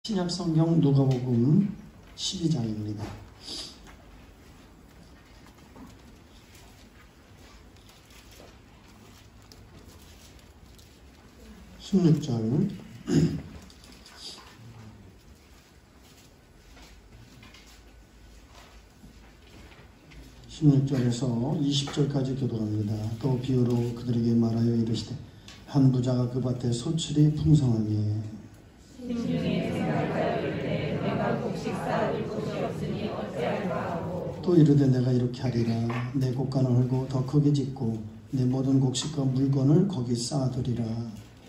신약 성경 누가복음 12장입니다. 16절 16절에서 20절까지 교독합니다. 또 비유로 그들에게 말하여 이르시되 한 부자가 그 밭에 소출이 풍성하게 심중에 생각하여 이르되 내가 곡식 쌓을 곳이 없으니 어찌할까 하고 또 이르되 내가 이렇게 하리라 내 곡간을 헐고 더 크게 짓고 내 모든 곡식과 물건을 거기 쌓아두리라.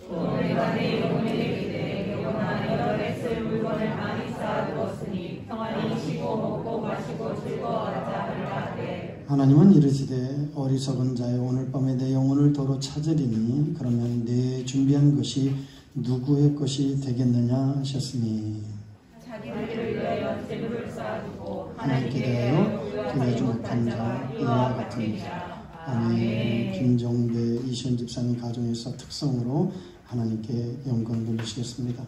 또 내가 내 영혼에게 이르되 영혼아 너를 애쓸 물건을 많이 쌓아두었으니 평안히 쉬고 먹고 마시고 즐거워하자 하리라 하되 하나님은 이르시되 어리석은 자여 오늘 밤에 내 영혼을 도로 찾으리니 그러면 내 준비한 것이 누구의 것이 되겠느냐 하셨으니 자기들을 위하여 재물을 쌓아두고 하나님께 대하여 구하지 못한 자 이와 같으니라. 아멘. 김정배 이시연 집사님 가정에서 특성으로 하나님께 영광 돌리시겠습니다.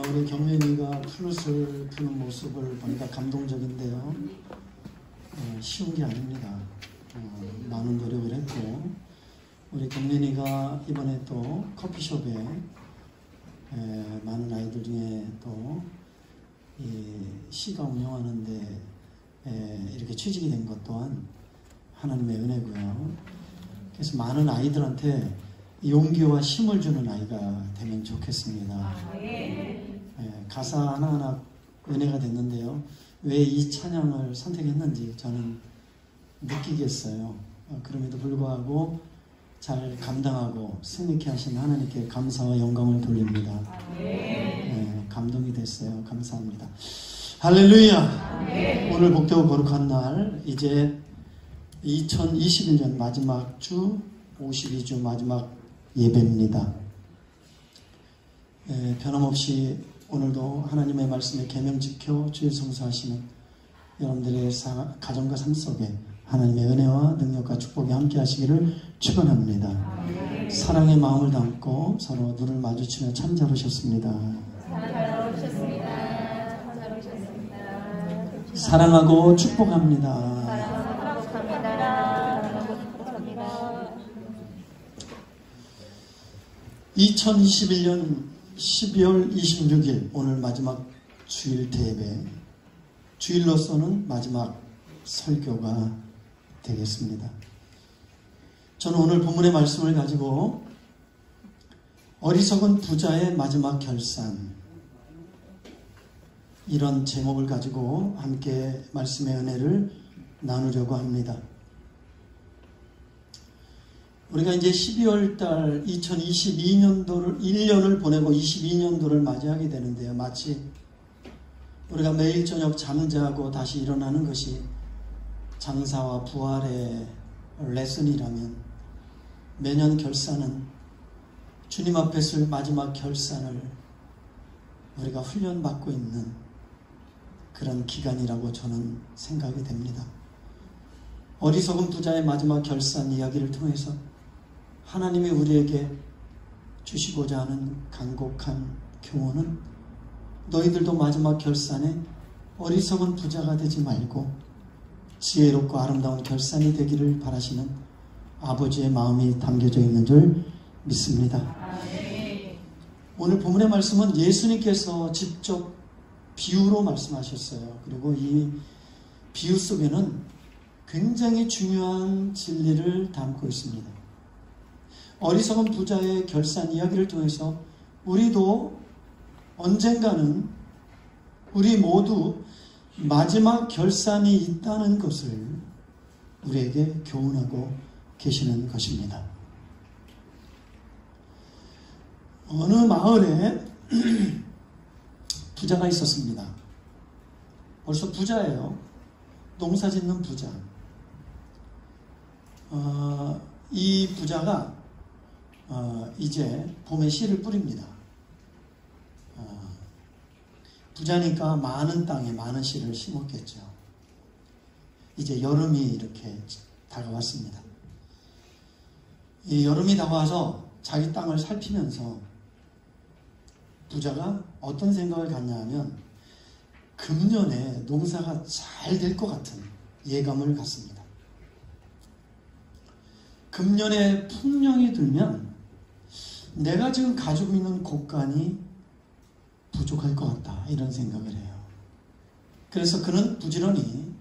우리 경민이가 플룻을 부는 모습을 보니까 감동적인데요. 쉬운 게 아닙니다. 많은 노력을 했고, 우리 경민이가 이번에 또 커피숍에 많은 아이들 중에 또 시가 운영하는데 이렇게 취직이 된 것 또한 하나님의 은혜고요. 그래서 많은 아이들한테 용기와 힘을 주는 아이가 되면 좋겠습니다. 가사 하나하나 은혜가 됐는데요. 왜 이 찬양을 선택했는지 저는 느끼겠어요. 그럼에도 불구하고 잘 감당하고 승리케 하신 하나님께 감사와 영광을 돌립니다. 감동이 됐어요. 감사합니다. 할렐루야. 오늘 복되고 거룩한 날, 이제 2021년 마지막 주 52주 마지막 예배입니다. 변함없이 오늘도 하나님의 말씀에 계명 지켜 주의 성수하시는 여러분들의 가정과 삶 속에 하나님의 은혜와 능력과 축복이 함께 하시기를 축원합니다. 사랑의 마음을 담고 서로 눈을 마주치며 참 잘 오셨습니다. 사랑하고 축복합니다. 2021년 12월 26일 오늘 마지막 주일 대예배, 주일로서는 마지막 설교가 되겠습니다. 저는 오늘 본문의 말씀을 가지고 어리석은 부자의 마지막 결산, 이런 제목을 가지고 함께 말씀의 은혜를 나누려고 합니다. 우리가 이제 12월 달 2022년도를 1년을 보내고 22년도를 맞이하게 되는데요. 마치 우리가 매일 저녁 잠자고 다시 일어나는 것이 장사와 부활의 레슨이라면, 매년 결산은 주님 앞에 쓸 마지막 결산을 우리가 훈련받고 있는 그런 기간이라고 저는 생각이 됩니다. 어리석은 부자의 마지막 결산 이야기를 통해서 하나님이 우리에게 주시고자 하는 간곡한 교훈은, 너희들도 마지막 결산에 어리석은 부자가 되지 말고 지혜롭고 아름다운 결산이 되기를 바라시는 아버지의 마음이 담겨져 있는 줄 믿습니다. 오늘 본문의 말씀은 예수님께서 직접 비유로 말씀하셨어요. 그리고 이 비유 속에는 굉장히 중요한 진리를 담고 있습니다. 어리석은 부자의 결산 이야기를 통해서 우리도 언젠가는, 우리 모두 마지막 결산이 있다는 것을 우리에게 교훈하고 계시는 것입니다. 어느 마을에 부자가 있었습니다. 벌써 부자예요. 농사 짓는 부자. 이 부자가 이제 봄에 씨를 뿌립니다. 부자니까 많은 땅에 많은 씨를 심었겠죠. 이제 여름이 이렇게 다가왔습니다. 이 여름이 다가와서 자기 땅을 살피면서 부자가 어떤 생각을 갖냐 하면 금년에 농사가 잘 될 것 같은 예감을 갖습니다. 금년에 풍년이 들면 내가 지금 가지고 있는 곡간이 부족할 것 같다, 이런 생각을 해요. 그래서 그는 부지런히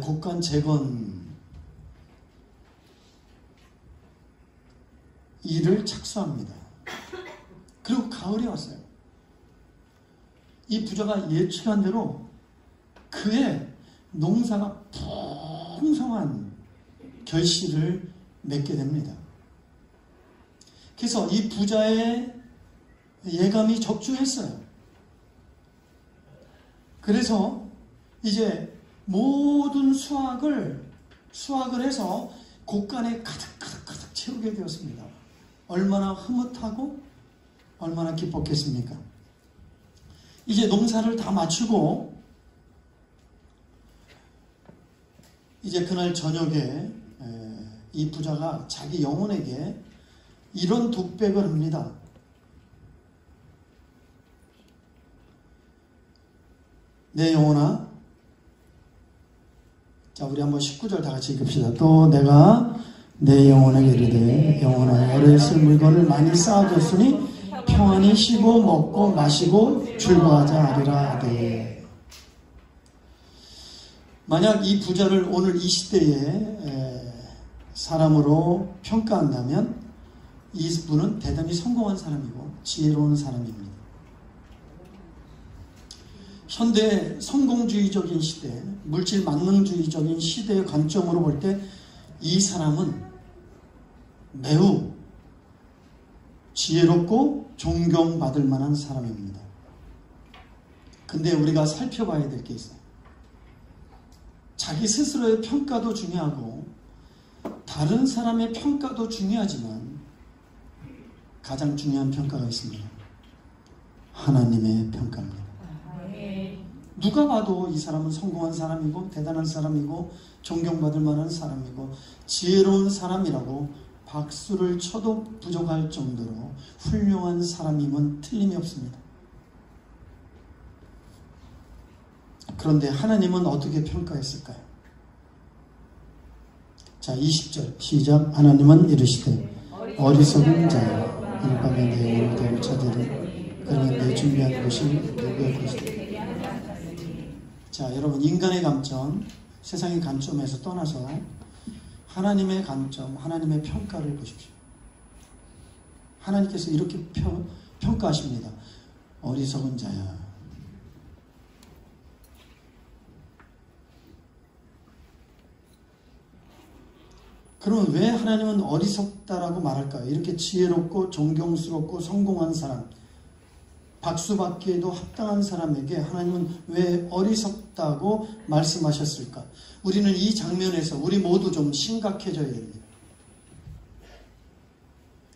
곡간 재건 일을 착수합니다. 그리고 가을이 왔어요. 이 부자가 예측한 대로 그의 농사가 풍성한 결실을 맺게 됩니다. 그래서 이 부자의 예감이 적중했어요. 그래서 이제 모든 수확을 해서 곡간에 가득 채우게 되었습니다. 얼마나 흐뭇하고 얼마나 기뻤겠습니까? 이제 농사를 다 마치고 이제 그날 저녁에 이 부자가 자기 영혼에게 이런 독백을 합니다. 내 영혼아, 자, 우리 한번 19절 다 같이 읽읍시다. 또 내가 내 영혼에게 이르되 영혼아, 어렸을 물건을 많이 쌓아뒀으니 평안히 쉬고 먹고 마시고 즐거워하자 하리라 하되. 만약 이 부자를 오늘 이 시대에 사람으로 평가한다면 이 분은 대단히 성공한 사람이고 지혜로운 사람입니다. 현대 성공주의적인 시대, 물질 만능주의적인 시대의 관점으로 볼 때 이 사람은 매우 지혜롭고 존경받을 만한 사람입니다. 근데 우리가 살펴봐야 될 게 있어요. 자기 스스로의 평가도 중요하고 다른 사람의 평가도 중요하지만 가장 중요한 평가가 있습니다. 하나님의 평가입니다. 누가 봐도 이 사람은 성공한 사람이고 대단한 사람이고 존경받을 만한 사람이고 지혜로운 사람이라고 박수를 쳐도 부족할 정도로 훌륭한 사람임은 틀림이 없습니다. 그런데 하나님은 어떻게 평가했을까요? 자, 20절 시작. 하나님은 이르시되 어리석은 자여, 이 밤에 내 영혼을 대로 찾으리. 그러면 내 준비한 것이 누구의 것이냐. 자, 여러분, 인간의 관점, 세상의 관점에서 떠나서 하나님의 관점, 하나님의 평가를 보십시오. 하나님께서 이렇게 평가하십니다. 어리석은 자야. 그러면 왜 하나님은 어리석다라고 말할까요? 이렇게 지혜롭고 존경스럽고 성공한 사람, 박수받기에도 합당한 사람에게 하나님은 왜 어리석다고 말씀하셨을까? 우리는 이 장면에서 우리 모두 좀 심각해져야 됩니다.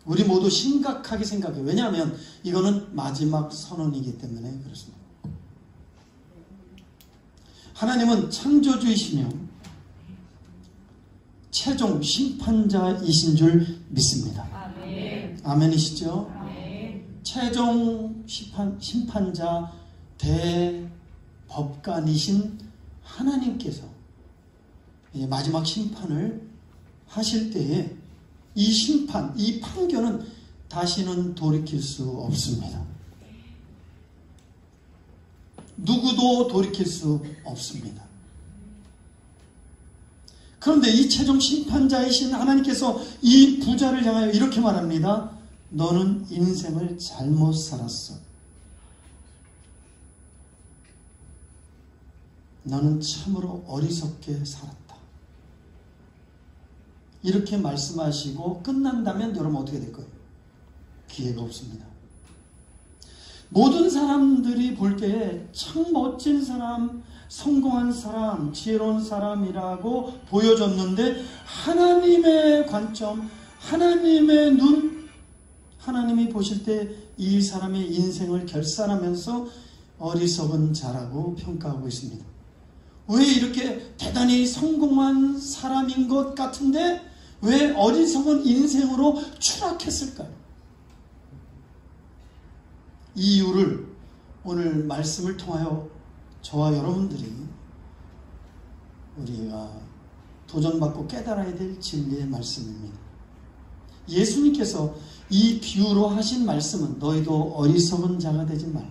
우리 모두 심각하게 생각해요. 왜냐하면 이거는 마지막 선언이기 때문에 그렇습니다. 하나님은 창조주이시며 최종 심판자이신 줄 믿습니다. 아멘이시죠? 최종 심판자 대법관이신 하나님께서 마지막 심판을 하실 때에 이 심판, 이 판결은 다시는 돌이킬 수 없습니다. 누구도 돌이킬 수 없습니다. 그런데 이 최종 심판자이신 하나님께서 이 부자를 향하여 이렇게 말합니다. 너는 인생을 잘못 살았어. 너는 참으로 어리석게 살았다. 이렇게 말씀하시고 끝난다면 여러분 어떻게 될 거예요? 기회가 없습니다. 모든 사람들이 볼 때에 참 멋진 사람, 성공한 사람, 지혜로운 사람이라고 보여졌는데 하나님의 관점, 하나님의 눈, 하나님이 보실 때 이 사람의 인생을 결산하면서 어리석은 자라고 평가하고 있습니다. 왜 이렇게 대단히 성공한 사람인 것 같은데 왜 어리석은 인생으로 추락했을까요? 이 이유를 오늘 말씀을 통하여 저와 여러분들이 우리가 도전받고 깨달아야 될 진리의 말씀입니다. 예수님께서 이 비유로 하신 말씀은 너희도 어리석은 자가 되지 말라.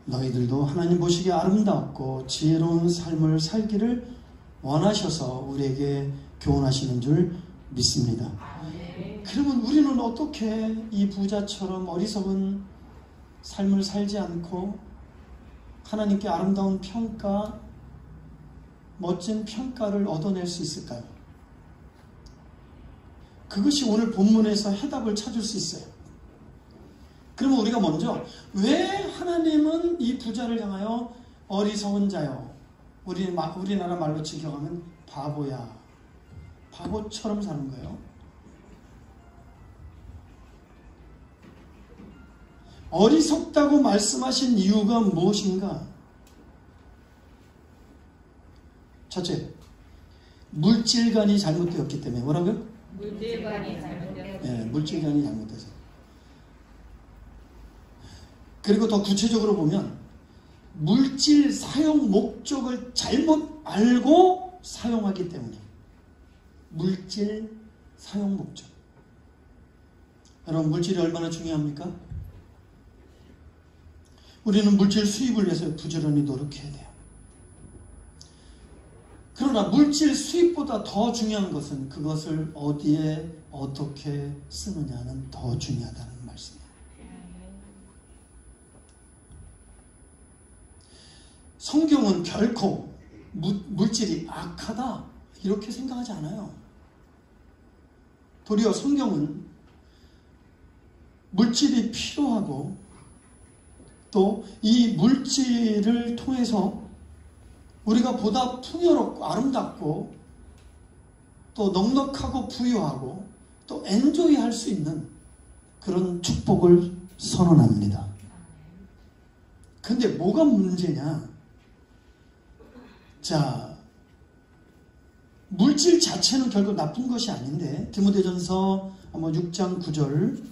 너희들도 하나님 보시기에 아름답고 지혜로운 삶을 살기를 원하셔서 우리에게 교훈하시는 줄 믿습니다. 그러면 우리는 어떻게 이 부자처럼 어리석은 삶을 살지 않고 하나님께 아름다운 평가, 멋진 평가를 얻어낼 수 있을까요? 그것이 오늘 본문에서 해답을 찾을 수 있어요. 그러면 우리가 먼저 왜 하나님은 이 부자를 향하여 어리석은 자요, 우리나라 말로 직역하면 바보야, 바보처럼 사는 거예요. 어리석다고 말씀하신 이유가 무엇인가? 첫째, 물질관이 잘못되었기 때문에. 뭐라고요? 물질관이 잘못되었기 때문에. 네, 물질관이 잘못돼서. 그리고 더 구체적으로 보면 물질 사용 목적을 잘못 알고 사용하기 때문에. 물질 사용 목적. 여러분, 물질이 얼마나 중요합니까? 우리는 물질 수입을 위해서 부지런히 노력해야 돼요. 그러나 물질 수입보다 더 중요한 것은 그것을 어디에 어떻게 쓰느냐는 더 중요하다는 말씀이에요. 성경은 결코 물질이 악하다 이렇게 생각하지 않아요. 도리어 성경은 물질이 필요하고 또 이 물질을 통해서 우리가 보다 풍요롭고 아름답고 또 넉넉하고 부유하고 또 엔조이할 수 있는 그런 축복을 선언합니다. 근데 뭐가 문제냐? 자, 물질 자체는 결국 나쁜 것이 아닌데 디모데전서 6장 9절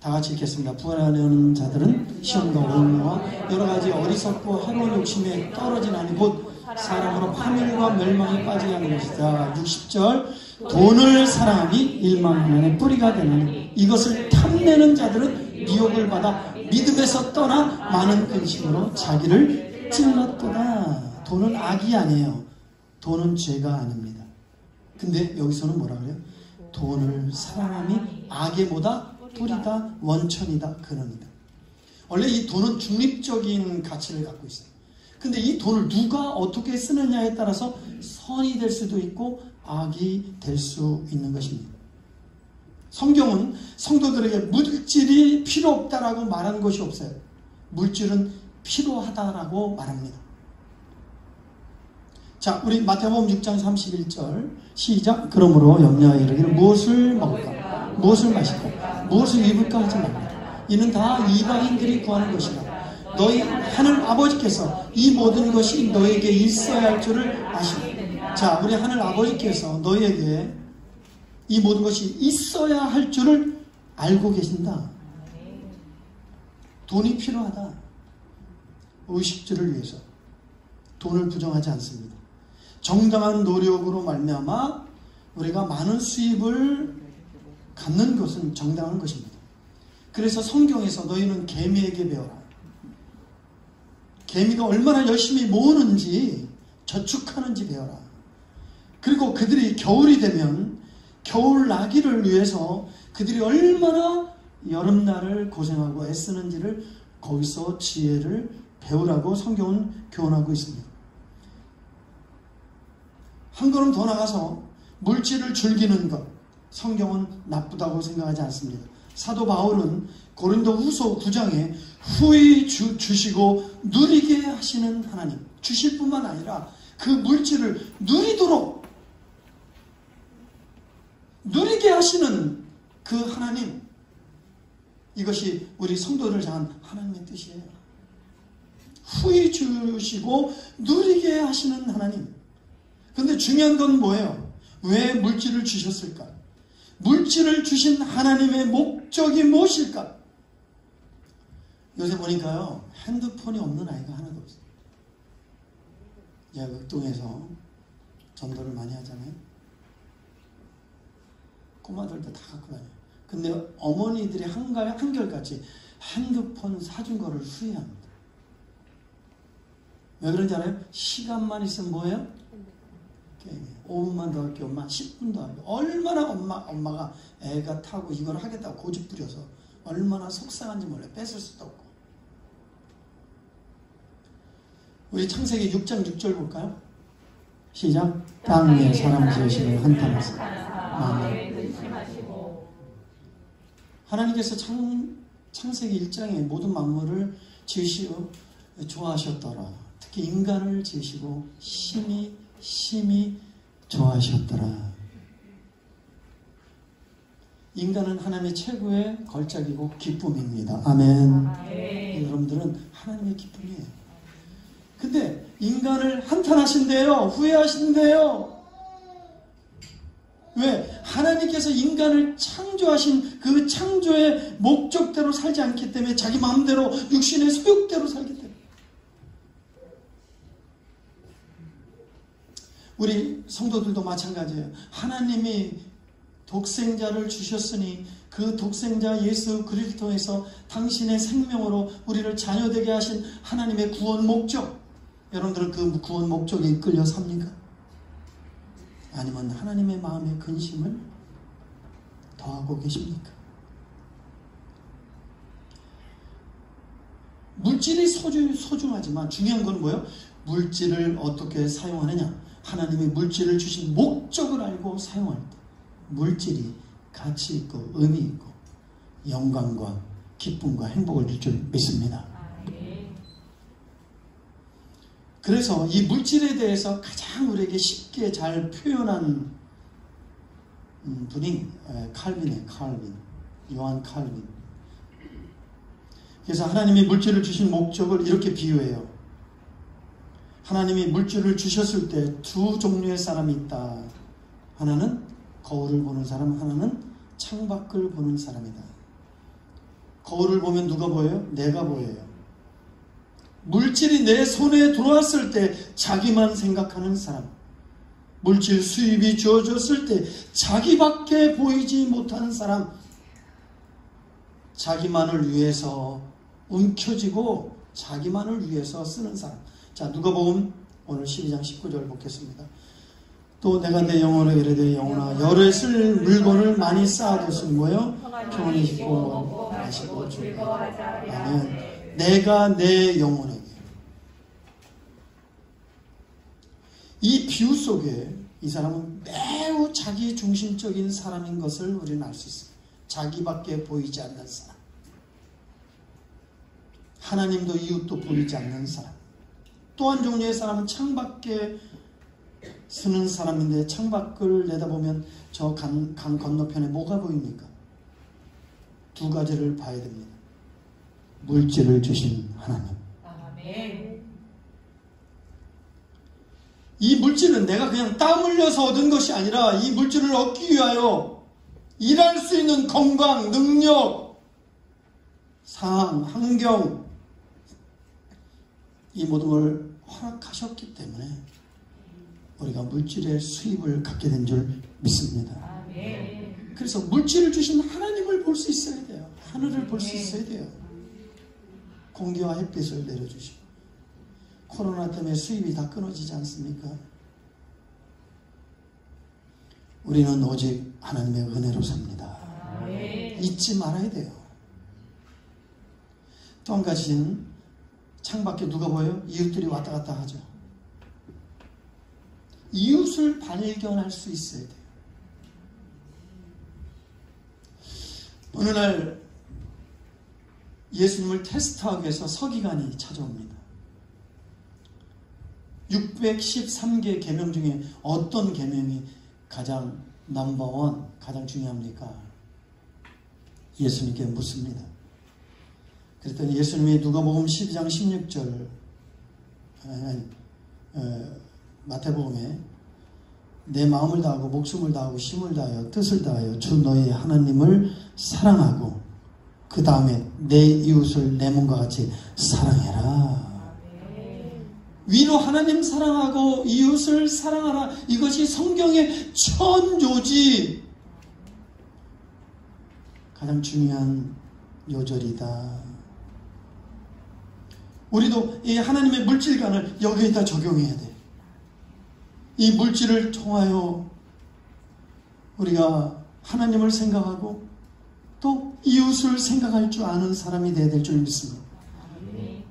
다 같이 읽겠습니다. 부활하려는 자들은 시험과 원망과 여러 가지 어리석고 해로운 욕심에 떨어지나니 곧 사람으로 파멸과 멸망에 빠지게 하는 것이다. 60절 돈을 사랑하니 일망하는 뿌리가 되나니 이것을 탐내는 자들은 미혹을 받아 믿음에서 떠나 많은 근심으로 자기를 찔렀도다. 돈은 악이 아니에요. 돈은 죄가 아닙니다. 근데 여기서는 뭐라 그래요? 돈을 사랑함이 악의 뭐다? 뿌리다, 원천이다, 근원이다. 원래 이 돈은 중립적인 가치를 갖고 있어요. 근데 이 돈을 누가 어떻게 쓰느냐에 따라서 선이 될 수도 있고 악이 될 수 있는 것입니다. 성경은 성도들에게 물질이 필요 없다라고 말하는 것이 없어요. 물질은 필요하다라고 말합니다. 자, 우리 마태복음 6장 31절 시작. 그러므로 염려하여 이르기를 무엇을 먹을까, 무엇을 마실까, 무엇을 입을까 하지 말라. 이는 다 이방인들이 구하는 것이라. 너희 하늘 아버지께서 이 모든 것이 너에게 있어야 할 줄을 아시오. 자, 우리 하늘 아버지께서 너희에게 이 모든 것이 있어야 할 줄을 알고 계신다. 돈이 필요하다. 의식주를 위해서 돈을 부정하지 않습니다. 정당한 노력으로 말미암아 우리가 많은 수입을 갖는 것은 정당한 것입니다. 그래서 성경에서 너희는 개미에게 배워라. 개미가 얼마나 열심히 모으는지 저축하는지 배워라. 그리고 그들이 겨울이 되면 겨울 나기를 위해서 그들이 얼마나 여름날을 고생하고 애쓰는지를 거기서 지혜를 배우라고 성경은 교훈하고 있습니다. 한 걸음 더 나가서 물질을 즐기는 것, 성경은 나쁘다고 생각하지 않습니다. 사도 바울은 고린도 후서 9장에 후히 주시고 누리게 하시는 하나님, 주실 뿐만 아니라 그 물질을 누리도록 누리게 하시는 그 하나님, 이것이 우리 성도를 향한 하나님의 뜻이에요. 후히 주시고 누리게 하시는 하나님. 그런데 중요한 건 뭐예요? 왜 물질을 주셨을까? 물질을 주신 하나님의 목적이 무엇일까? 요새 보니까요, 핸드폰이 없는 아이가 하나도 없어요. 제가 극동에서 전도를 많이 하잖아요. 꼬마들도 다 갖고 다녀요. 근데 어머니들이 한결같이 핸드폰 사준 거를 후회합니다. 왜 그런지 알아요? 시간만 있으면 뭐예요? 게임이에요. 5분만 더 할게요. 엄마 10분 더 할게요. 얼마나 엄마가 애가 타고 이걸 하겠다고 고집 부려서 얼마나 속상한지 몰라요. 뺏을 수도 없고. 우리 창세기 6장 6절 볼까요? 시작. 땅 위에 사람 지으시는 한탄하사 하나님께서 창세기 1장에 모든 만물을 지으시고 좋아하셨더라. 특히 인간을 지으시고 심히 좋아하셨더라. 인간은 하나님의 최고의 걸작이고 기쁨입니다. 아멘. 여러분들은 하나님의 기쁨이에요. 근데 인간을 한탄하신대요. 후회하신대요. 왜? 하나님께서 인간을 창조하신 그 창조의 목적대로 살지 않기 때문에 자기 마음대로 육신의 소욕대로 살기 때문에. 우리 성도들도 마찬가지예요. 하나님이 독생자를 주셨으니 그 독생자 예수 그리스도를 통해서 당신의 생명으로 우리를 자녀되게 하신 하나님의 구원 목적. 여러분들은 그 구원 목적에 이끌려 삽니까? 아니면 하나님의 마음의 근심을 더하고 계십니까? 물질이 소중하지만 중요한 건 뭐예요? 물질을 어떻게 사용하느냐? 하나님이 물질을 주신 목적을 알고 사용할 때 물질이 가치 있고 의미 있고 영광과 기쁨과 행복을 줄 줄 믿습니다. 그래서 이 물질에 대해서 가장 우리에게 쉽게 잘 표현한 분이 칼빈, 요한 칼빈. 그래서 하나님이 물질을 주신 목적을 이렇게 비유해요. 하나님이 물질을 주셨을 때 두 종류의 사람이 있다. 하나는 거울을 보는 사람, 하나는 창밖을 보는 사람이다. 거울을 보면 누가 보여요? 내가 보여요. 물질이 내 손에 들어왔을 때 자기만 생각하는 사람, 물질 수입이 주어졌을 때 자기밖에 보이지 못하는 사람, 자기만을 위해서 움켜쥐고 자기만을 위해서 쓰는 사람. 자, 누가복음 오늘 12장 19절 보겠습니다. 또 내가 내 영혼을 이르되 영혼아 열에 쓸 물건을 많이 쌓아뒀으니 뭐요? 평안히 씻고 먹고 마시고 즐거워하자. 아멘. 내가 내 영혼에게. 이 비유 속에 이 사람은 매우 자기 중심적인 사람인 것을 우리는 알 수 있어요. 자기밖에 보이지 않는 사람. 하나님도 이웃도 보이지 않는 사람. 또 한 종류의 사람은 창밖에 서는 사람인데 창밖을 내다보면 저 강 건너편에 뭐가 보입니까? 두 가지를 봐야 됩니다. 물질을 주신 하나님. 아멘. 이 물질은 내가 그냥 땀 흘려서 얻은 것이 아니라 이 물질을 얻기 위하여 일할 수 있는 건강, 능력, 상황, 환경 이 모든 걸 허락하셨기 때문에 우리가 물질의 수입을 갖게 된 줄 믿습니다. 아멘. 그래서 물질을 주신 하나님을 볼 수 있어야 돼요. 하늘을 볼 수 있어야 돼요. 공기와 햇빛을 내려주시고 코로나 때문에 수입이 다 끊어지지 않습니까? 우리는 오직 하나님의 은혜로 삽니다. 아멘. 잊지 말아야 돼요. 또 한 가지는 창밖에 누가 보여요? 이웃들이 왔다 갔다 하죠. 이웃을 발견할 수 있어야 돼요. 어느 날 예수님을 테스트하기 위해서 서기관이 찾아옵니다. 613개 계명 중에 어떤 계명이 가장 넘버원, 가장 중요합니까? 예수님께 묻습니다. 그랬더니 예수님이 누가복음 12장 16절 마태복음에 내 마음을 다하고 목숨을 다하고 힘을 다하여 뜻을 다하여 주 너의 하나님을 사랑하고 그 다음에 내 이웃을 내 몸과 같이 사랑해라. 위로 하나님 사랑하고 이웃을 사랑하라. 이것이 성경의 천요지. 가장 중요한 요절이다. 우리도 이 하나님의 물질관을 여기에다 적용해야 돼. 이 물질을 통하여 우리가 하나님을 생각하고 또 이웃을 생각할 줄 아는 사람이 되어야 될 줄 믿습니다.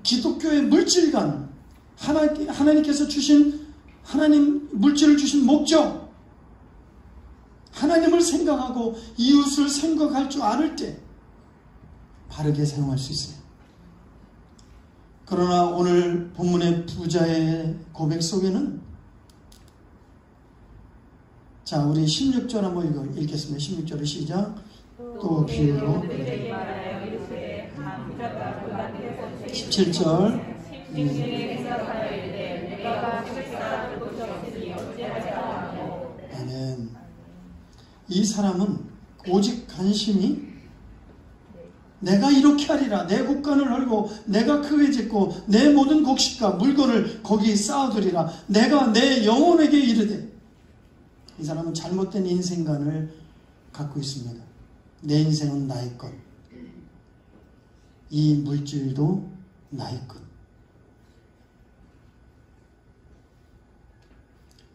기독교의 물질관, 하나님께서 주신 하나님 물질을 주신 목적, 하나님을 생각하고 이웃을 생각할 줄 알을 때 바르게 사용할 수 있어요. 그러나 오늘 본문의 부자의 고백 속에는, 자, 우리 16절 한번 읽겠습니다. 16절의 시작. 또 비유로 17절 아멘. 이 사람은 오직 관심이 내가 이렇게 하리라, 내 곡간을 헐고 내가 크게 짓고 내 모든 곡식과 물건을 거기 쌓아두리라, 내가 내 영혼에게 이르되. 이 사람은 잘못된 인생관을 갖고 있습니다. 내 인생은 나의 것, 이 물질도 나의 것.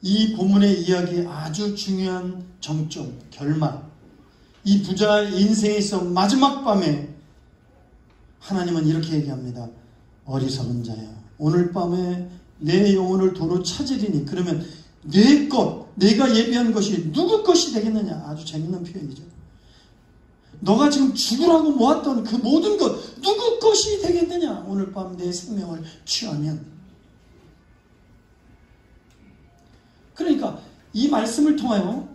이 본문의 이야기의 아주 중요한 정점, 결말, 이 부자의 인생에 있어 마지막 밤에 하나님은 이렇게 얘기합니다. 어리석은 자야, 오늘 밤에 내 영혼을 도로 찾으리니 그러면 내 것, 내가 예비한 것이 누구 것이 되겠느냐. 아주 재밌는 표현이죠. 너가 지금 죽으라고 모았던 그 모든 것 누구 것이 되겠느냐. 오늘 밤 내 생명을 취하면. 그러니까 이 말씀을 통하여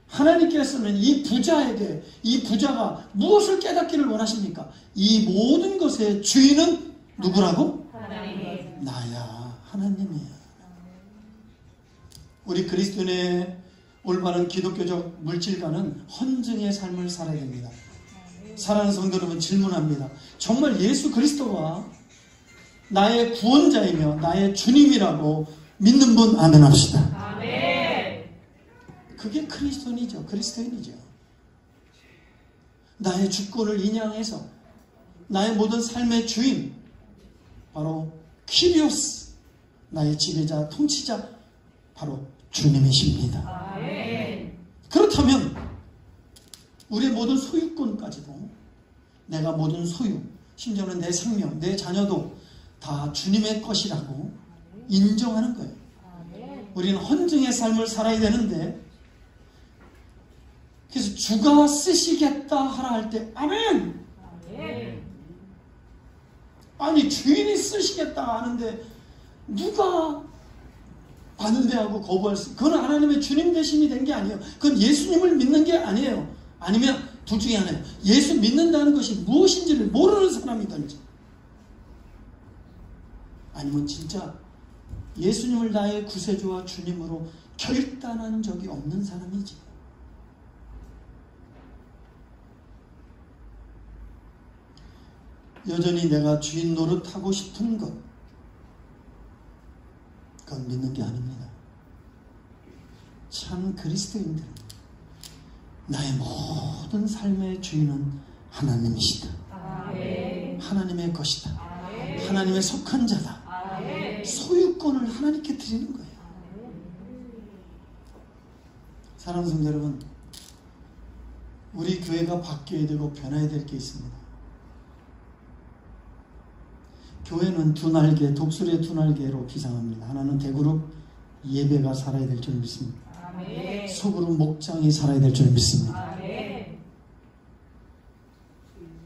하나님께서는 이 부자에게, 이 부자가 무엇을 깨닫기를 원하십니까? 이 모든 것의 주인은 누구라고? 하나님. 나야, 하나님이야. 우리 그리스도인의 올바른 기독교적 물질관은 헌증의 삶을 살아야 됩니다. 사랑하는 성도 여러분, 질문합니다. 정말 예수 그리스도가 나의 구원자이며 나의 주님이라고 믿는 분 아멘 합시다. 아멘. 그게 그리스도인이죠. 그리스도인이죠. 나의 주권을 인양해서 나의 모든 삶의 주인, 바로 키리오스, 나의 지배자, 통치자, 바로 주님이십니다. 아멘. 그렇다면 우리의 모든 소유권까지도, 내가 모든 소유, 심지어는 내 생명, 내 자녀도 다 주님의 것이라고 인정하는 거예요. 우리는 헌증의 삶을 살아야 되는데, 그래서 주가 쓰시겠다 하라 할 때 아멘. 아니, 주인이 쓰시겠다 하는데 누가 반대하고 거부할 수, 그건 하나님의 주님 대신이 된 게 아니에요. 그건 예수님을 믿는 게 아니에요. 아니면 둘 중에 하나예요. 예수 믿는다는 것이 무엇인지를 모르는 사람이든지, 아니면 진짜 예수님을 나의 구세주와 주님으로 결단한 적이 없는 사람이지. 여전히 내가 주인 노릇하고 싶은 것, 그건 믿는 게 아닙니다. 참 그리스도인들은 나의 모든 삶의 주인은 하나님이시다. 아멘. 하나님의 것이다. 아멘. 하나님의 속한 자다. 아멘. 소유권을 하나님께 드리는 거예요. 사랑하는 성도 여러분, 우리 교회가 바뀌어야 되고 변화해야 될 게 있습니다. 교회는 두 날개, 독수리의 두 날개로 기상합니다. 하나는 대그룹 예배가 살아야 될 줄 믿습니다. 아멘. 소그룹 목장이 살아야 될 줄 믿습니다. 아멘.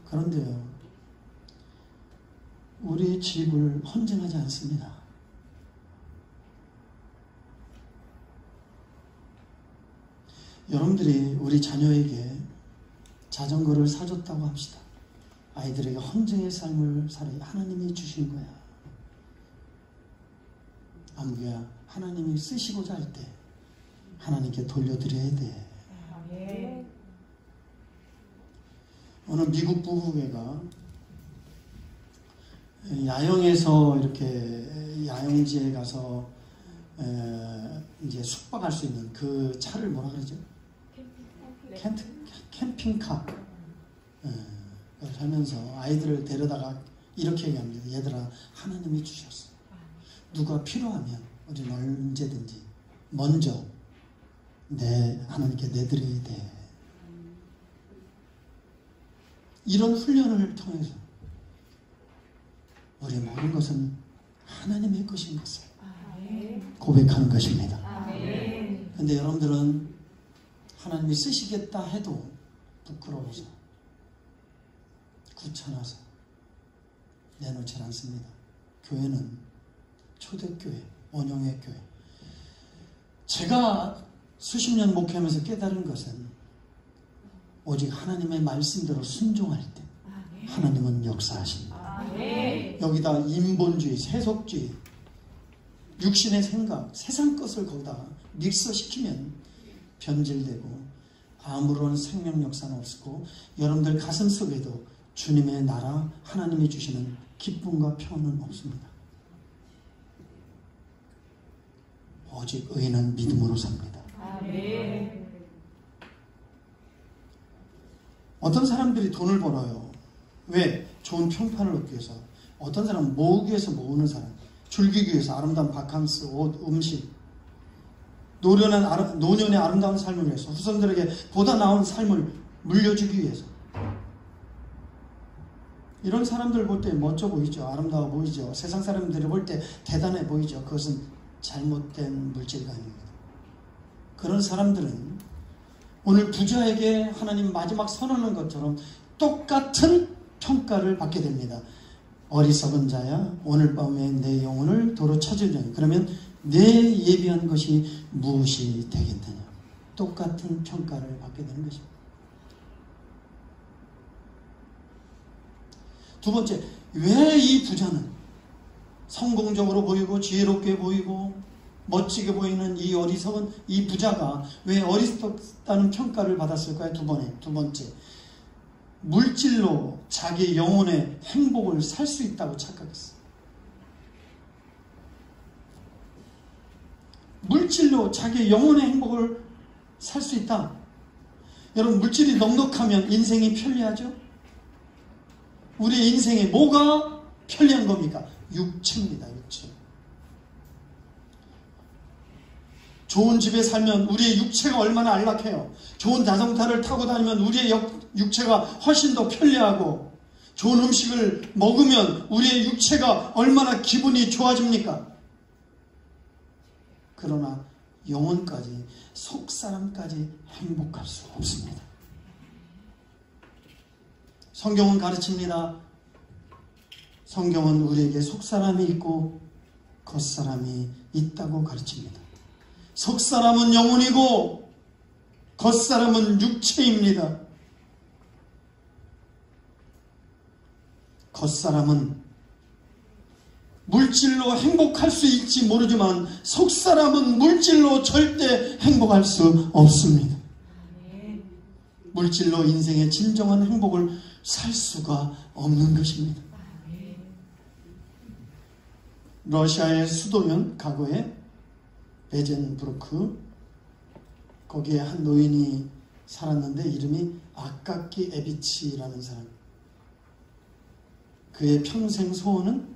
그런데요, 우리 집을 헌증하지 않습니다. 여러분들이 우리 자녀에게 자전거를 사줬다고 합시다. 아이들에게 헌증의 삶을 살아야, 하나님이 주신 거야. 아무개야, 하나님이 쓰시고자 할 때 하나님께 돌려드려야 돼. 어느 미국 부부가 야영에서 이렇게 야영지에 가서 이제 숙박할 수 있는 그 차를 뭐라 그러죠? 캠핑카. 하면서 아이들을 데려다가 이렇게 얘기합니다. 얘들아, 하나님이 주셨어. 누가 필요하면 우리는 언제든지 먼저 하나님께 내드려야 돼. 이런 훈련을 통해서 우리 모든 것은 하나님의 것인 것을 고백하는 것입니다. 그런데 여러분들은 하나님이 쓰시겠다 해도 부끄러워서 귀찮아서 내놓지 않습니다. 교회는 초대교회, 원형의 교회. 제가 수십 년 목회하면서 깨달은 것은 오직 하나님의 말씀대로 순종할 때 하나님은 역사하십니다. 여기다 인본주의, 세속주의, 육신의 생각, 세상 것을 거기다가 믹서시키면 변질되고 아무런 생명 역사는 없고 여러분들 가슴 속에도 주님의 나라, 하나님이 주시는 기쁨과 평안은 없습니다. 오직 의인은 믿음으로 삽니다. 아멘. 어떤 사람들이 돈을 벌어요. 왜? 좋은 평판을 얻기 위해서. 어떤 사람은 모으기 위해서 모으는 사람, 즐기기 위해서 아름다운 바캉스, 옷, 음식, 노년의 아름다운 삶을 위해서, 후손들에게 보다 나은 삶을 물려주기 위해서. 이런 사람들 볼 때 멋져 보이죠. 아름다워 보이죠. 세상 사람들이 볼 때 대단해 보이죠. 그것은 잘못된 물질가 아닙니다. 그런 사람들은 오늘 부자에게 하나님 마지막 선언한 것처럼 똑같은 평가를 받게 됩니다. 어리석은 자야, 오늘 밤에 내 영혼을 도로 찾으려니. 그러면 내 예비한 것이 무엇이 되겠느냐. 똑같은 평가를 받게 되는 것입니다. 두 번째, 왜 이 부자는 성공적으로 보이고 지혜롭게 보이고 멋지게 보이는 이 어리석은 이 부자가 왜 어리석다는 평가를 받았을까요? 두 번째, 물질로 자기 영혼의 행복을 살 수 있다고 착각했어요. 물질로 자기 영혼의 행복을 살 수 있다. 여러분, 물질이 넉넉하면 인생이 편리하죠? 우리의 인생에 뭐가 편리한 겁니까? 육체입니다. 육체. 좋은 집에 살면 우리의 육체가 얼마나 안락해요. 좋은 자동차를 타고 다니면 우리의 육체가 훨씬 더 편리하고, 좋은 음식을 먹으면 우리의 육체가 얼마나 기분이 좋아집니까? 그러나 영혼까지, 속사람까지 행복할 수 없습니다. 성경은 가르칩니다. 성경은 우리에게 속사람이 있고 겉사람이 있다고 가르칩니다. 속사람은 영혼이고 겉사람은 육체입니다. 겉사람은 물질로 행복할 수 있지 모르지만 속사람은 물질로 절대 행복할 수 없습니다. 물질로 인생의 진정한 행복을 살 수가 없는 것입니다. 러시아의 수도면 과거에 베젠브루크, 거기에 한 노인이 살았는데 이름이 아카키 에비치라는 사람. 그의 평생 소원은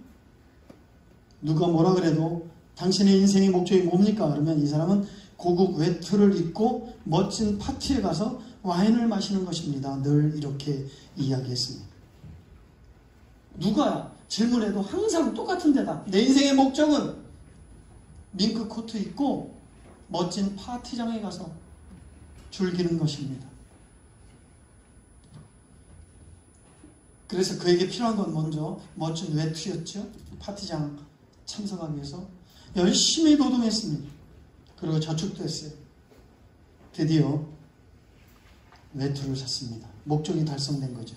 누가 뭐라 그래도 당신의 인생의 목적이 뭡니까? 그러면 이 사람은 고급 외투를 입고 멋진 파티에 가서 와인을 마시는 것입니다. 늘 이렇게 이야기했습니다. 누가 질문해도 항상 똑같은 대답. 내 인생의 목적은 밍크 코트 입고 멋진 파티장에 가서 즐기는 것입니다. 그래서 그에게 필요한 건 먼저 멋진 외투였죠. 파티장 참석하기 위해서 열심히 노동했습니다. 그리고 저축도 했어요. 드디어 외투를 샀습니다. 목적이 달성된 거죠.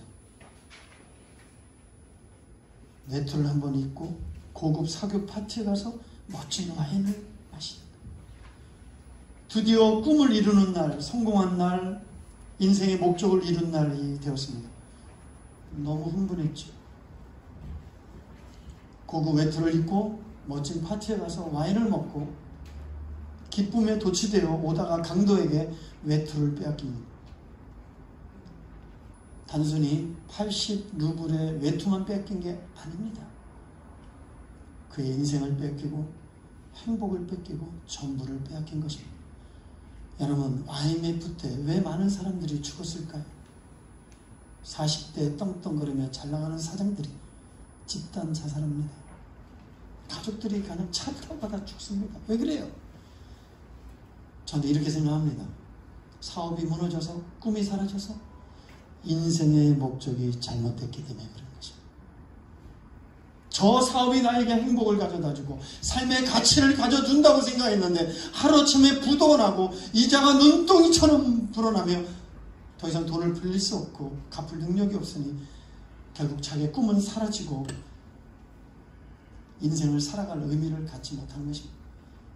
외투를 한번 입고 고급 사교 파티에 가서 멋진 와인을 마신다. 드디어 꿈을 이루는 날, 성공한 날, 인생의 목적을 이룬 날이 되었습니다. 너무 흥분했죠. 고급 외투를 입고 멋진 파티에 가서 와인을 먹고 기쁨에 도취되어 오다가 강도에게 외투를 빼앗깁니다. 단순히 80루블의 외투만 뺏긴 게 아닙니다. 그의 인생을 뺏기고 행복을 뺏기고 전부를 빼앗긴 것입니다. 여러분, IMF 때 왜 많은 사람들이 죽었을까요? 40대에 떵떵거리며 잘나가는 사장들이 집단 자살합니다. 가족들이 그냥 차를 타고 가다 죽습니다. 왜 그래요? 저는 이렇게 생각합니다. 사업이 무너져서, 꿈이 사라져서 인생의 목적이 잘못됐기 때문에 그런 것입니다. 저 사업이 나에게 행복을 가져다주고 삶의 가치를 가져준다고 생각했는데 하루아침에 부도가 나고 이자가 눈덩이처럼 불어나며 더 이상 돈을 빌릴 수 없고 갚을 능력이 없으니 결국 자기의 꿈은 사라지고 인생을 살아갈 의미를 갖지 못하는 것입니다.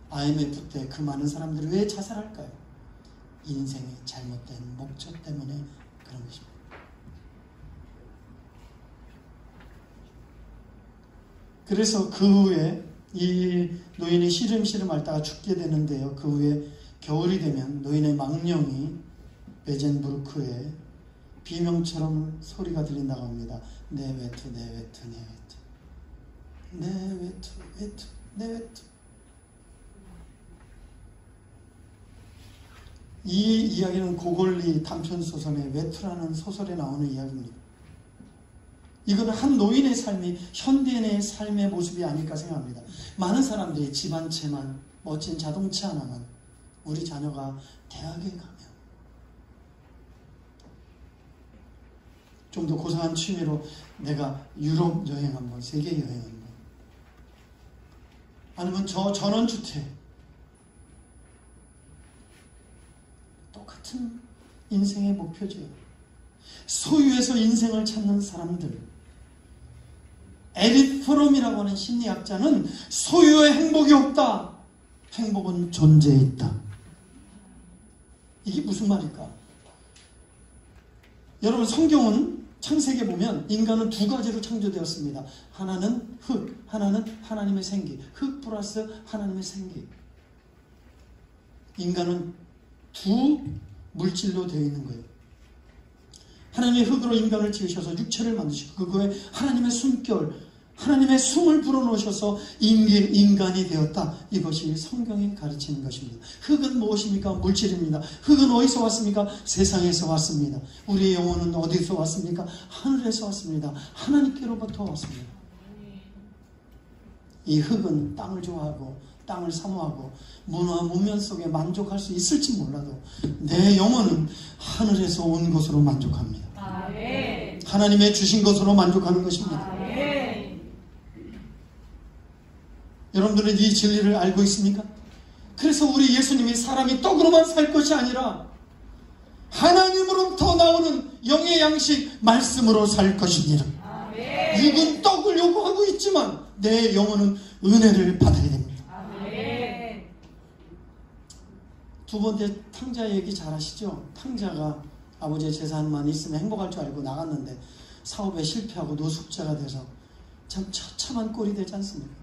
IMF 때 그 많은 사람들이 왜 자살할까요? 인생의 잘못된 목적 때문에 그런 것입니다. 그래서 그 후에 이 노인이 시름시름 앓다가 죽게 되는데요. 그 후에 겨울이 되면 노인의 망령이 베젠부르크에 비명처럼 소리가 들린다고 합니다. 내 외투, 내 외투, 내 외투. 내 외투, 외투, 내 외투. 이 이야기는 고골리 단편소설의 외투라는 소설에 나오는 이야기입니다. 이거는 한 노인의 삶이 현대인의 삶의 모습이 아닐까 생각합니다. 많은 사람들이 집 한 채만, 멋진 자동차 하나만, 우리 자녀가 대학에 가면 좀 더 고상한 취미로 내가 유럽 여행 한번, 세계 여행 한번, 아니면 저 전원주택, 똑같은 인생의 목표죠. 소유에서 인생을 찾는 사람들, 에릿 프롬이라고 하는 심리학자는 소유의 행복이 없다. 행복은 존재에 있다. 이게 무슨 말일까? 여러분, 성경은 창세기에 보면 인간은 두 가지로 창조되었습니다. 하나는 흙, 하나는 하나님의 생기. 흙 플러스 하나님의 생기. 인간은 두 물질로 되어 있는 거예요. 하나님의 흙으로 인간을 지으셔서 육체를 만드시고 그거에 하나님의 숨결, 하나님의 숨을 불어넣으셔서 인간이 되었다. 이것이 성경이 가르치는 것입니다. 흙은 무엇입니까? 물질입니다. 흙은 어디서 왔습니까? 세상에서 왔습니다. 우리의 영혼은 어디서 왔습니까? 하늘에서 왔습니다. 하나님께로부터 왔습니다. 이 흙은 땅을 좋아하고 땅을 사모하고 문화 문명 속에 만족할 수 있을지 몰라도 내 영혼은 하늘에서 온 것으로 만족합니다. 아멘. 하나님의 주신 것으로 만족하는 것입니다. 아멘. 여러분들은 이 진리를 알고 있습니까? 그래서 우리 예수님이 사람이 떡으로만 살 것이 아니라 하나님으로부터 나오는 영의 양식 말씀으로 살 것입니다. 아멘. 육은 떡을 요구하고 있지만 내 영혼은 은혜를 받아야 됩니다. 두 번째 탕자 얘기 잘 아시죠? 탕자가 아버지의 재산만 있으면 행복할 줄 알고 나갔는데 사업에 실패하고 노숙자가 돼서 참 처참한 꼴이 되지 않습니까?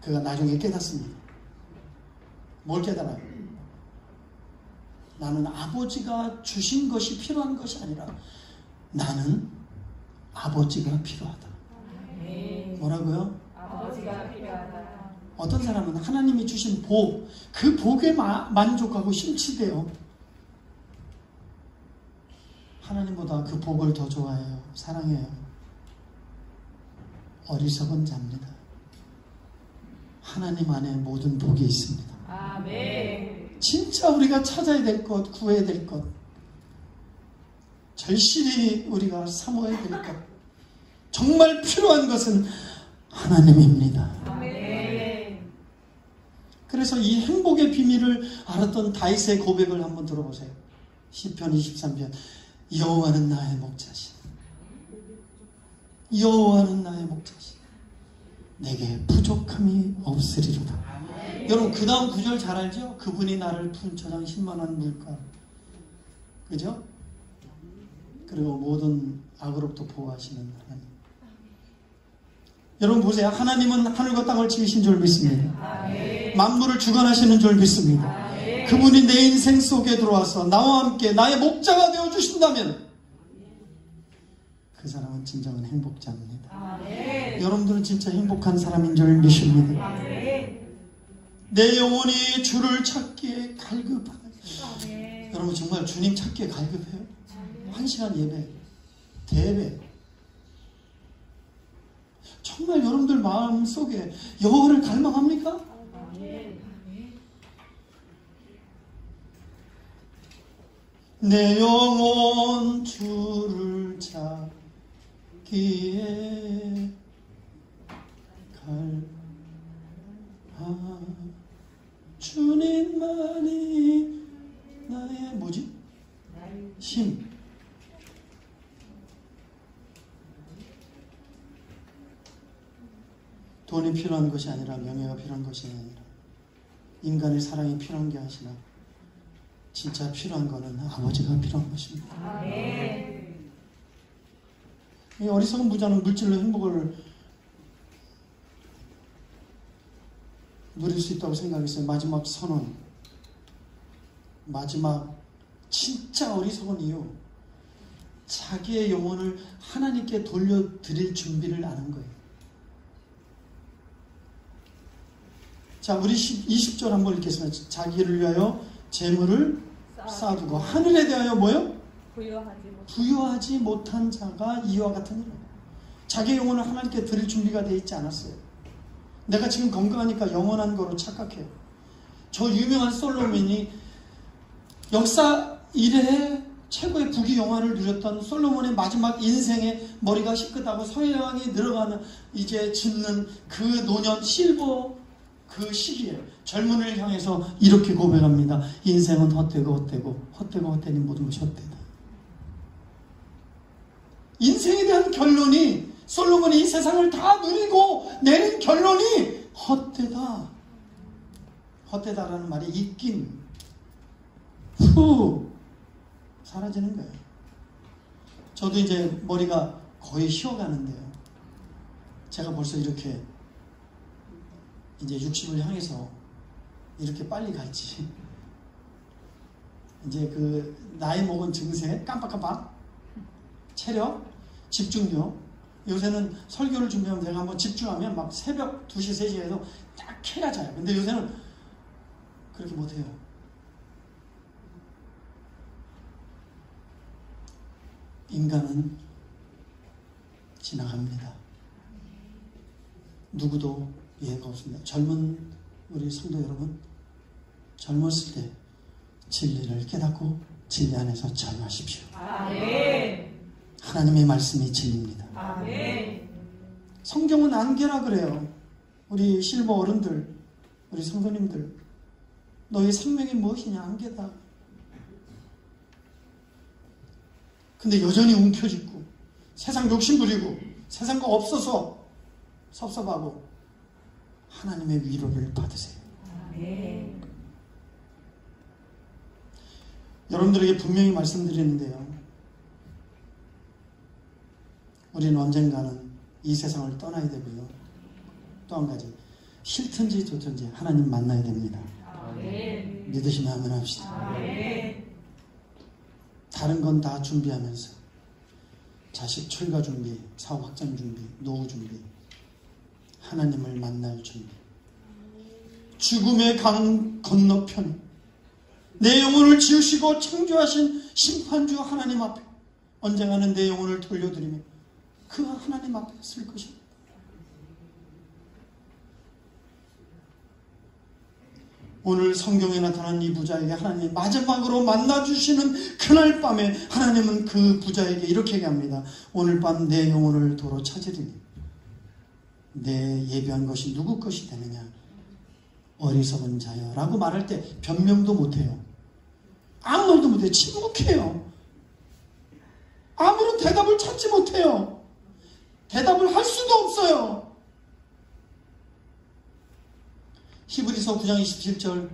그가 나중에 깨닫습니다. 뭘 깨달아요? 나는 아버지가 주신 것이 필요한 것이 아니라 나는 아버지가 필요하다. 뭐라고요? 아버지가 필요하다. 어떤 사람은 하나님이 주신 복, 그 복에 만족하고 심취돼요. 하나님보다 그 복을 더 좋아해요. 사랑해요. 어리석은 자입니다. 하나님 안에 모든 복이 있습니다. 아멘. 진짜 우리가 찾아야 될 것, 구해야 될 것, 절실히 우리가 사모해야 될 것, 정말 필요한 것은 하나님입니다. 그래서 이 행복의 비밀을 알았던 다윗의 고백을 한번 들어보세요. 시편 23편. 여호와는 나의 목자시다. 여호와는 나의 목자시다. 내게 부족함이 없으리로다. 여러분 그 다음 구절 잘 알죠? 그분이 나를 푼 저장 10만원 물가, 그죠? 그리고 모든 악으로부터 보호하시는 하나님. 여러분 보세요. 하나님은 하늘과 땅을 지으신 줄 믿습니다. 만물을 주관하시는 줄 믿습니다. 그분이 내 인생 속에 들어와서 나와 함께 나의 목자가 되어주신다면 그 사람은 진정한 행복자입니다. 여러분들은 진짜 행복한 사람인 줄 믿습니다. 내 영혼이 주를 찾기에 갈급하다. 여러분 정말 주님 찾기에 갈급해요? 1시간 예배, 대예배, 정말 여러분들 마음속에 여호와를 갈망합니까? 내 영혼 주를 찾기에 주님만이 나의 뭐지? 힘. 돈이 필요한 것이 아니라 명예가 필요한 것이 아니라 인간의 사랑이 필요한 게 아니라 진짜 필요한 거는 아버지가 필요한 것입니다. 이 어리석은 부자는 물질로 행복을 누릴 수 있다고 생각했어요. 마지막 선언, 마지막 진짜 어리석은 이유, 자기의 영혼을 하나님께 돌려드릴 준비를 안 한 거예요. 자, 우리 20절 한번 읽겠습니다. 자기를 위하여 재물을 쌓아두고 하늘에 대하여 뭐요? 부여하지 못한 자가 이와 같은 일. 자기 영혼을 하나님께 드릴 준비가 되어 있지 않았어요. 내가 지금 건강하니까 영원한 거로 착각해요. 저 유명한 솔로몬이 역사 이래에 최고의 부귀영화를 누렸던 솔로몬의 마지막 인생에 머리가 희끗하고 서양이 늘어가는 이제 짓는 그 노년 실버 그 시기에 젊은이를 향해서 이렇게 고백합니다. 인생은 헛되니 모든 것이 헛되다. 인생에 대한 결론이, 솔로몬이 이 세상을 다 누리고 내린 결론이 헛되다. 헛되다라는 말이 입김 후 사라지는 거예요. 저도 이제 머리가 거의 쉬어가는데요. 제가 벌써 이렇게 이제 60을 향해서 이렇게 빨리 갈지, 이제 그 나이 먹은 증세, 깜빡깜빡, 체력, 집중력. 요새는 설교를 준비하면 내가 한번 집중하면 막 새벽 2시, 3시에도 딱 해야 자요. 근데 요새는 그렇게 못해요. 인간은 지나갑니다. 누구도 예가 없습니다. 젊은 우리 성도 여러분, 젊었을 때 진리를 깨닫고 진리 안에서 자유하십시오. 아멘. 하나님의 말씀이 진리입니다. 아멘. 성경은 안개라 그래요. 우리 실버 어른들, 우리 성도님들, 너의 생명이 무엇이냐? 안개다. 근데 여전히 움켜쥐고 세상 욕심 부리고 세상과 없어서 섭섭하고 하나님의 위로를 받으세요. 아멘. 여러분들에게 분명히 말씀드리는데요, 우리는 언젠가는 이 세상을 떠나야 되고요, 또 한 가지, 싫든지 좋든지 하나님 만나야 됩니다. 아멘. 믿으시면 아멘 합시다. 아멘. 다른 건 다 준비하면서 자식 출가 준비, 사업 확장 준비, 노후 준비, 하나님을 만날 준비, 죽음의 강 건너편 내 영혼을 지으시고 창조하신 심판주 하나님 앞에 언젠가는 내 영혼을 돌려드리며 그 하나님 앞에 쓸 것입니다. 오늘 성경에 나타난 이 부자에게 하나님이 마지막으로 만나주시는 그날 밤에 하나님은 그 부자에게 이렇게 얘기합니다. 오늘 밤 내 영혼을 도로 찾으리니 내 예비한 것이 누구 것이 되느냐? 어리석은 자여 라고 말할 때 변명도 못해요. 아무 말도 못해요. 침묵해요. 아무런 대답을 찾지 못해요. 대답을 할 수도 없어요. 히브리서 9장 27절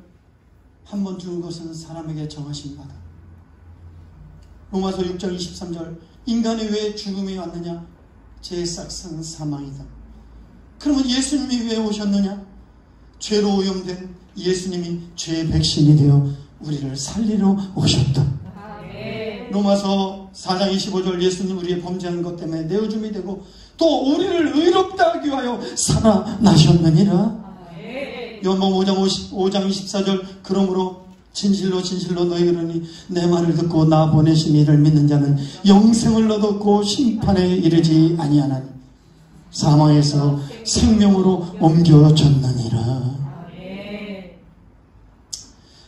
한 번 죽은 것은 사람에게 정하신 바다. 로마서 6장 23절 인간이 왜 죽음이 왔느냐? 죄의 싹은 사망이다. 그러면 예수님이 왜 오셨느냐? 죄로 오염된 예수님이 죄의 백신이 되어 우리를 살리러 오셨다. 로마서 4장 25절 예수님 우리의 범죄한 것 때문에 내어줌이 되고 또 우리를 의롭다 하기 위하여 살아나셨느니라. 요한복음 5장 24절 그러므로 진실로 진실로 너희 이르니 내 말을 듣고 나 보내신 이를 믿는 자는 영생을 얻었고 심판에 이르지 아니하나니 사망에서 생명으로 옮겨졌느니라.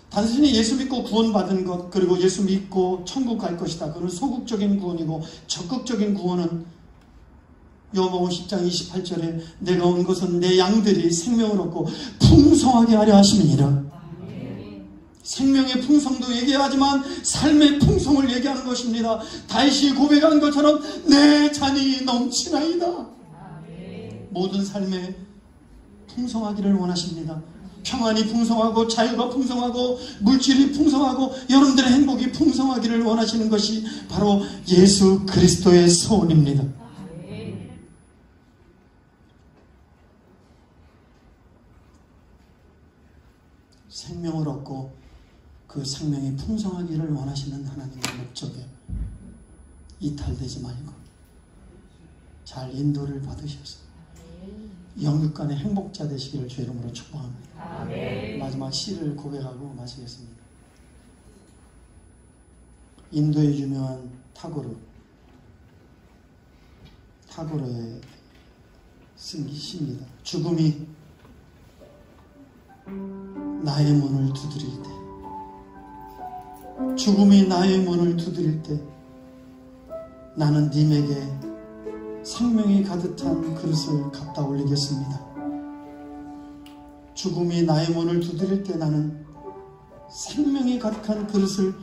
단순히 예수 믿고 구원받은 것 그리고 예수 믿고 천국 갈 것이다. 그건 소극적인 구원이고 적극적인 구원은 요한복음 10장 28절에 내가 온 것은 내 양들이 생명을 얻고 풍성하게 하려 하심이니라. 생명의 풍성도 얘기하지만 삶의 풍성을 얘기하는 것입니다. 다윗이 고백한 것처럼 내 잔이 넘치나이다. 모든 삶에 풍성하기를 원하십니다. 평안이 풍성하고 자유가 풍성하고 물질이 풍성하고 여러분들의 행복이 풍성하기를 원하시는 것이 바로 예수 그리스도의 소원입니다. 생명을 얻고 그 생명이 풍성하기를 원하시는 하나님의 목적에 이탈되지 말고 잘 인도를 받으셔서 영육간의 행복자 되시기를 주의 이름으로 축복합니다. 마지막 시를 고백하고 마치겠습니다. 인도의 유명한 타고르의 쓴 시입니다. 죽음이 나의 문을 두드릴 때, 죽음이 나의 문을 두드릴 때 나는 님에게 생명이 가득한 그릇을 갖다 올리겠습니다. 죽음이 나의 문을 두드릴 때 나는 생명이 가득한 그릇을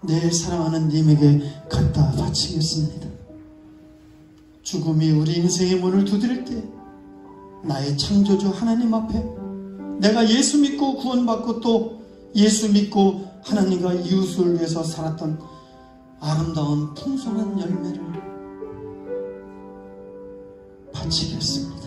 내 사랑하는 님에게 갖다 바치겠습니다. 죽음이 우리 인생의 문을 두드릴 때 나의 창조주 하나님 앞에 내가 예수 믿고 구원받고 또 예수 믿고 하나님과 이웃을 위해서 살았던 아름다운 풍성한 열매를 바치겠습니다.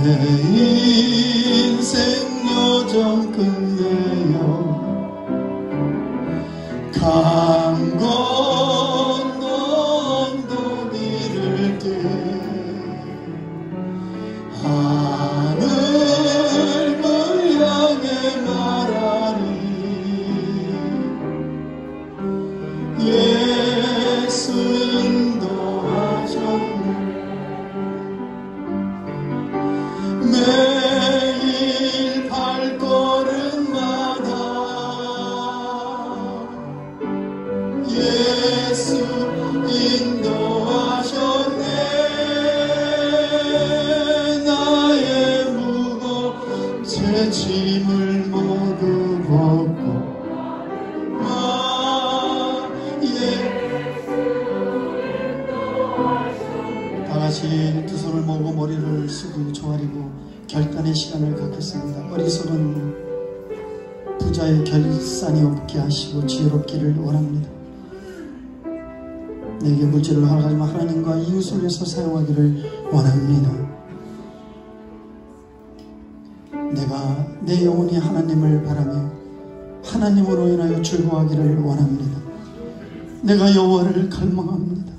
내 인생 여정 끝내요 강 건너 언덕 이를 때 하늘을 향해 말하리 예수 인도하셨네 매일 발걸음마다 예수 인도하셨네 나의 무거운 제 짐을 모두 벗고 다같이 두 손을 모으고 머리를 숙이고 조아리고 결단의 시간을 갖겠습니다. 어리석은 부자의 결산이 없게 하시고 지혜롭기를 원합니다. 내게 물질을 허락하지만 하나님과 이웃을 위해서 사용하기를 원합니다. 내가 내 영혼이 하나님을 바라며 하나님으로 인하여 즐거워하기를 원합니다. 내가 여호와를 갈망합니다.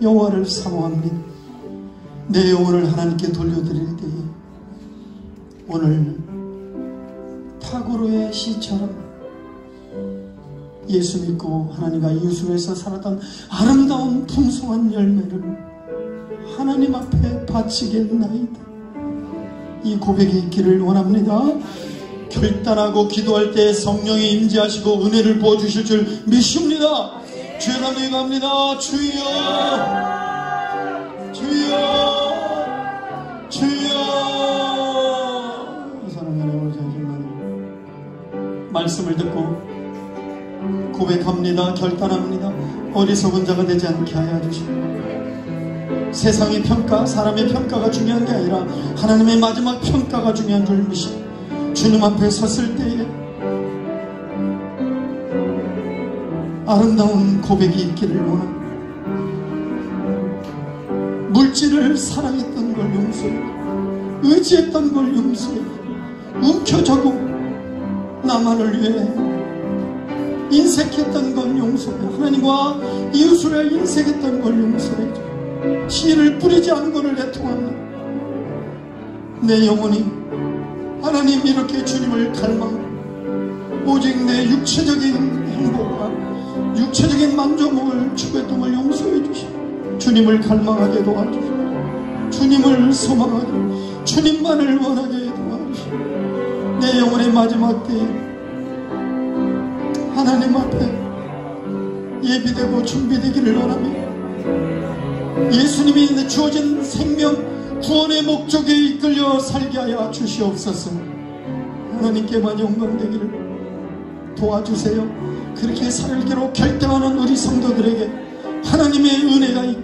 여호와를 사모합니다. 내 영혼을 하나님께 돌려드릴 때에 오늘 타고르의 시처럼 예수 믿고 하나님과 이웃을 위해서 살았던 아름다운 풍성한 열매를 하나님 앞에 바치겠나이다. 이 고백이 있기를 원합니다. 결단하고 기도할 때 성령이 임재하시고 은혜를 부어주실 줄 믿습니다. 주의 남에 갑니다. 주여, 주여, 주여. 사랑하는 말씀을 듣고 고백합니다. 결단합니다. 어리석은 자가 되지 않게 하여 주시고, 세상의 평가, 사람의 평가가 중요한 게 아니라 하나님의 마지막 평가가 중요한 줄 믿으시고, 주님 앞에 섰을 때에 아름다운 고백이 있기를 원합니다. 물질을 사랑했던 걸 용서해, 의지했던 걸 용서해, 움켜쥐고 나만을 위해 인색했던 걸 용서해, 하나님과 이웃을 위해 인색했던 걸 용서해 줘. 씨를 뿌리지 않은 것을 애통합니다. 내 영혼이 하나님 이렇게 주님을 닮아 오직 내 육체적인 행복과 육체적인 만족을 추구했던 걸 용서해 주시고, 주님을 갈망하게 도와주시고, 주님을 소망하게, 주님만을 원하게 도와주시고, 내 영혼의 마지막 때에 하나님 앞에 예비되고 준비되기를 원합니다. 예수님이 주어진 생명 구원의 목적에 이끌려 살게 하여 주시옵소서. 하나님께만 영광되기를 도와주세요. 그렇게 살기로 결정하는 우리 성도들에게 하나님의 은혜가 있고